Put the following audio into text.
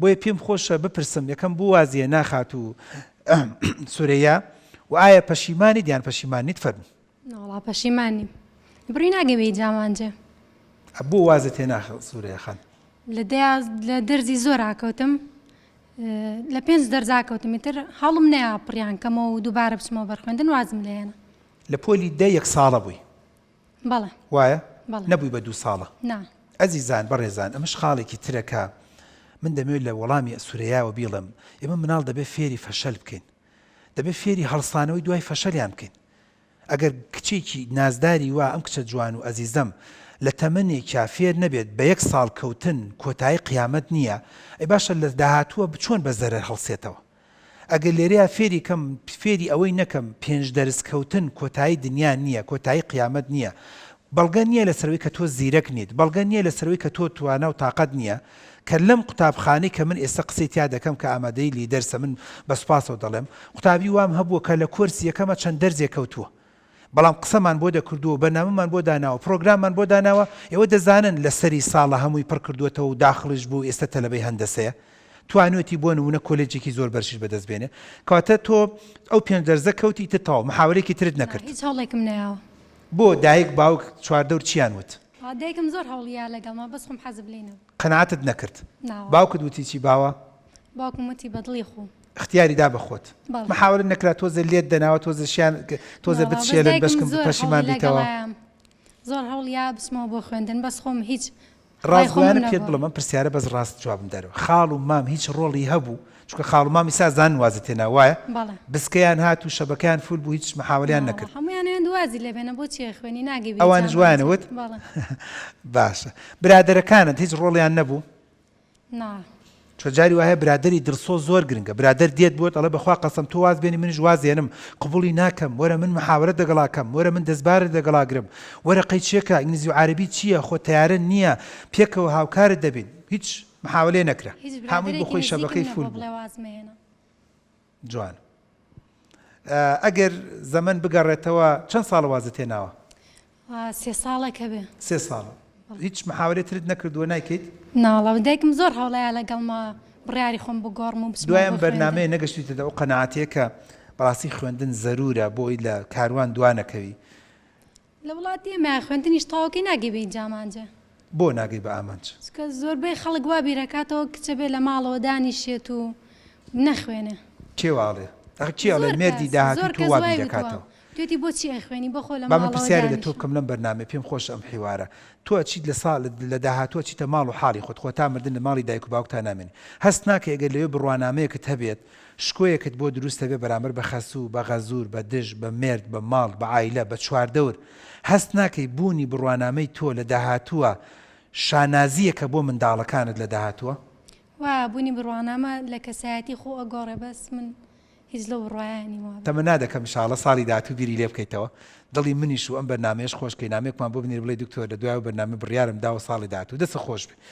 بۆیە پێم خۆشە بپرسم یەکەم بۆ وازیە ناخات و سورەیە و ئایا پەشیمانی دیان پەشیمانیت فەرموو ناڵا پەشیمانیم بڕی ناگەوێت جامانجە بۆ وازت هێ ناخە سوورەیە خان لە دەرزی زۆر ئاکەوتم لە 5 دەرزاکەوتم تر هەڵم نەیە پڕیان کەمەوە و دووبارە بچمەوە بەرخوێندن وازم لێنە لە پۆلی دە 1 ساڵە بووی بەڵێ وایە بەڵێ نەبووی بە 2 ساڵە نا ئەزیزان بەڕێزان ئەمەش خاڵێکی ترەکە من دەمەوێت لە وەڵامی سورەیاوە بیڵم ئێمە مناڵ دەبێت فێری فەشەل بکەین دەبێت فێری هەڵسانەوەی دوای فەشەلیان بکەین ئەگەر کچێکی نازداری وا ئەم کچە جوان و ئەزیزەم لە تەمەنێکیا فێر نەبێت بە 1 ساڵ کەوتن کۆتایی قیامەت نییە ئەی باشە لە داهاتووە بچۆن بە زەرەر هەڵسێتەوە ئەگەر لێرەیە فێری کەم فێری ئەوەی نەکەم 5 دەرس کەوتن کۆتایی دنیا نییە کۆتایی قیامەت نییە بەڵگە نییە لەسەرەوەی کە تۆ زیرەک نیت بەڵگە نییە لەسەرەوەی کە تۆ توانە و تااقەت نییە کە لەم قوتابخانەی کە من ئێستا قسەی تیا دەکەم کە ئامادەی لی دەرسە من بە سوپاسەوە دەڵێم قوتابی وام هەبووە کە لە کۆرسی یەکەمە چەند دەرزێک کەوتووە بەڵام قسەمان بۆ دەکردووە بەنامەمان بۆ داناوە پرۆگراممان بۆ داناوە ئێوە دەزانن لە سەری ساڵە هەمووی پڕ کردوێتەوە و داخڵش بوو ئێستا تەلەبەی هەندەسەیە توانێتی بۆ نمونە کۆلێجێکی زۆر بەرشش بەدەستبێنێ کەواتە تۆ ئەو 5 دەرزە کەوتی تەواو محاورێکی ترت نەکرد هیچ هەوڵێکم نەیەوە بۆ دایک باوک چواردە و چیان وت دایکم زۆر هەوڵیا لەگەڵما بەس خۆم حەزم لێنە قەناعەتت نەکرد باوکت وتی چی باوە باوکم وتی بەدڵی خۆ اختیاری دا بەخۆت محاورە نەکرا تۆزە لێت دەناوە تۆزە بتشێلت بەشکم پەشیمان بیتەوە زۆر هەوڵیا بچمەوە بۆ خوێندن بەس خۆم هیچ ڕاستگویانە پێت بڵم ئەم پرسیارە بەس ڕاست جوابم دەرەوە خاڵ و مام هیچ ڕۆڵی هەبوو چونکە خاڵ و مامی سازان وازت هێنا وایە بسکەیان هات و شەبەکەیان فول بوو هیچ محاولیان نەکرد هەمویان دوازی لێبێنە بۆچی خوێنی ناگەوێت ئەوان جوانەوت باشە برادەرەکانت هیچ ڕۆڵیان نەبوو چۆ جاری وایە برادری دڵسۆ زۆر گرنگە برادر دێت بۆت ئەڵێ بەخوا قەسەم تۆ واز بێنی منیش وازێنم قبوڵی ناکەم وەرە من محاورە دەگەڵاکەم وەرە من دەستبارت دەگەڵاگرم وەرە قەیچێکە ئینگلیزی و عەربی چییە خۆ تەیارە نییە پێکەوە هاوکارت دەبین هیچ محاولێ نەکرا هەمووی بخۆی شەبەکەی فول جوان ئەگەر زەمن بگەڕێتەوە چەند ساڵ وازت هێناوە 3 ساڵێکە بێ 3 ساڵ هیچ محاولێتت نەکردووە نایکەیت ناڵە دایکم زۆر هەوڵەیە لەگەڵما بڕیاری خۆم بگۆڕم و دوایەم بەرنامەیە نەگەشتیتە ئەو قەناعەتەیە بەڕاستی خوێندن زەرورە بۆی لە کاروان دوانەکەوی لە وڵاتی ئێمە خوێندنیش تەواوکەی ناگەوێت جامانجە بۆ ناگەی بە ئامانج کە زۆربەی خەڵک وا بیرەکاتەوە کچە بێ لە ماڵەوە دانیشێت و نەخوێنێ کێواڵێ کێڵێ مێردی داهاتی تو وا بیرەکاتەوە توێتی بۆچی ئەخوێنی بەخۆ لە من پرسیاری لە تۆ بکەم لەم بەرنامە پێم خۆش ئەم حیوارە تۆ ئەچیت لە ساڵ لە داهاتوە چیتە ماڵ و حاڵی خۆت خۆ تا مردن لە ماڵی دایک و باوکتان نامێنی هەست ناکە ئەگەر لەوێ بڕوانامەیەکت هەبێت شکۆیەکت بۆ دروستە بێ بەرامبەر بە خەسوو بە غەزوور بە دژ بە مێرد بە ماڵ بە عایلە بە چواردەور هەست ناکەی بوونی بڕوانامەی تۆ لە داهاتووە شانازیەکە بۆ منداڵەکانت لە داهاتووە وا بوونی بڕوانامە لە کەسایەتی خۆ ئەگۆڕێ بەس من هیچ لەو ڕایانی وە تەمە نادەکەم شاڵە ساڵی داهاتوو بیری لێ بکەیتەوە دڵی منیش و ئەم بەرنامەیەش خۆشکەی نامێکمان بۆ بنێر بڵێ دکتۆر لە دوای بەرنامە بڕیارم داوە ساڵی داهاتوو دەسە خۆش بێ